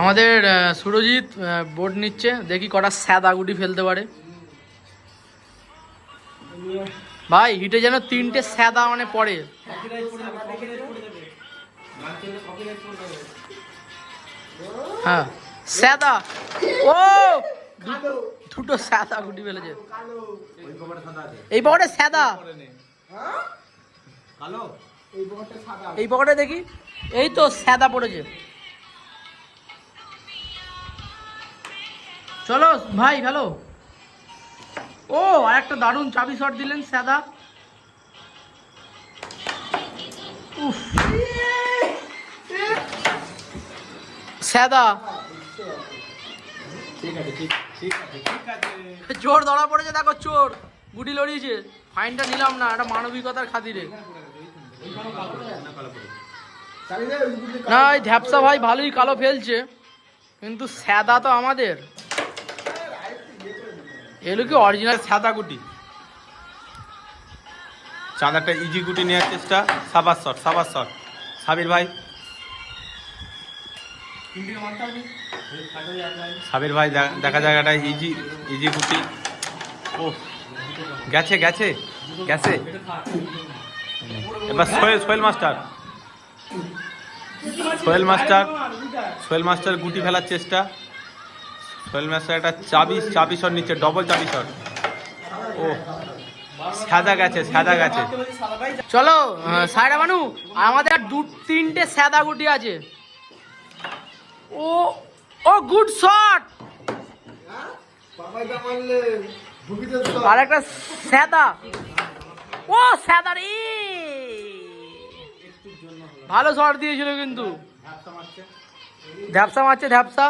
আমাদের সুরজিৎ বোর্ড নিচ্ছে, দেখি কটা স্যাদা গুটি ফেলতে পারে। ভাই হিটে যেন 3টে স্যাদা মানে পড়ে। হ্যাঁ স্যাদা, ও দুটো স্যাদা গুটি ফেলেছে। এই পকেটে স্যাদা, এই পকেটে দেখি, এই তো স্যাদা পড়েছে। চলো ভাই হ্যালো। ও আর একটা দারুণ চাবি শট দিলেন স্যাদা। উফ স্যাদা, চোর ধরা পড়েছে, দেখো চোর গুটি লড়িয়েছে। ফাইনটা নিলাম না, একটা মানবিকতার খাতিরে। না এই ধ্যাপসা ভাই ভালোই কালো ফেলছে, কিন্তু স্যাদা তো আমাদের। এলো কি অরিজিনাল সাদা গুটি। চাঁদ একটা ইজি গুটি নেওয়ার চেষ্টা। সাবাস শট, সাবাস শট সাবির ভাই। সাবির ভাই দেখা জায়গাটা ইজি ইজি গুটি। ও গেছে গেছে গেছে। এবার সোহেল মাস্টার, সোহেল মাস্টার গুটি ফেলার চেষ্টা। সোহেল মাস্টার একটা চাবি শট নিচ্ছে, ডবল চাবি শট। ও সাদা গেছে, সাদা গেছে। চলো সাইডা বানু, আমাদের 2-3টে সাদা গুটি আছে। ও ও গুড শট, আর একটা সাদা। ও সাদা রে, ভালো শট দিয়েছিল কিন্তু। ধ্যাপসা মারছে ধ্যাপসা।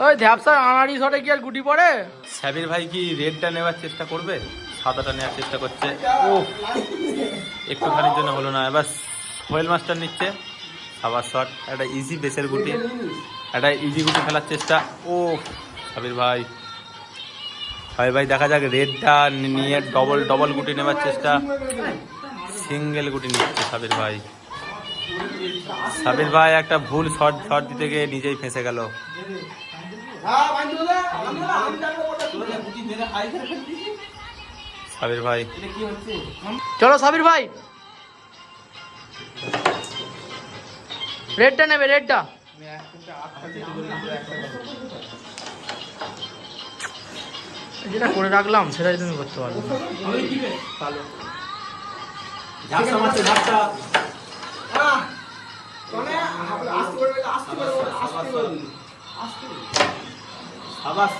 ওই ধ্যাপসার আনাড়ি শটে কি আর গুটি পড়ে? সাবির ভাই কি রেডটা নেওয়ার চেষ্টা করবে? সাদাটা নেওয়ার চেষ্টা করছে। ও একটুখানির জন্য হলো না। এবার সোহেল মাস্টার নিচ্ছে সাবাস শট। একটা ইজি বেসের গুটি, একটা ইজি গুটি ফেলার চেষ্টা। ও সাবির ভাই দেখা যাক রেডটা নিয়ে ডবল গুটি নেওয়ার চেষ্টা। সিঙ্গেল গুটি নিচ্ছে সাবির ভাই একটা ভুল শট দিতে গিয়ে নিজেই ফেঁসে গেল। সাবির ভাই, চলো সাবির ভাই রেডটা নেবে, রেডটা। যেটা করে রাখলাম সেটাই তুমি করতে পারবে। আবাস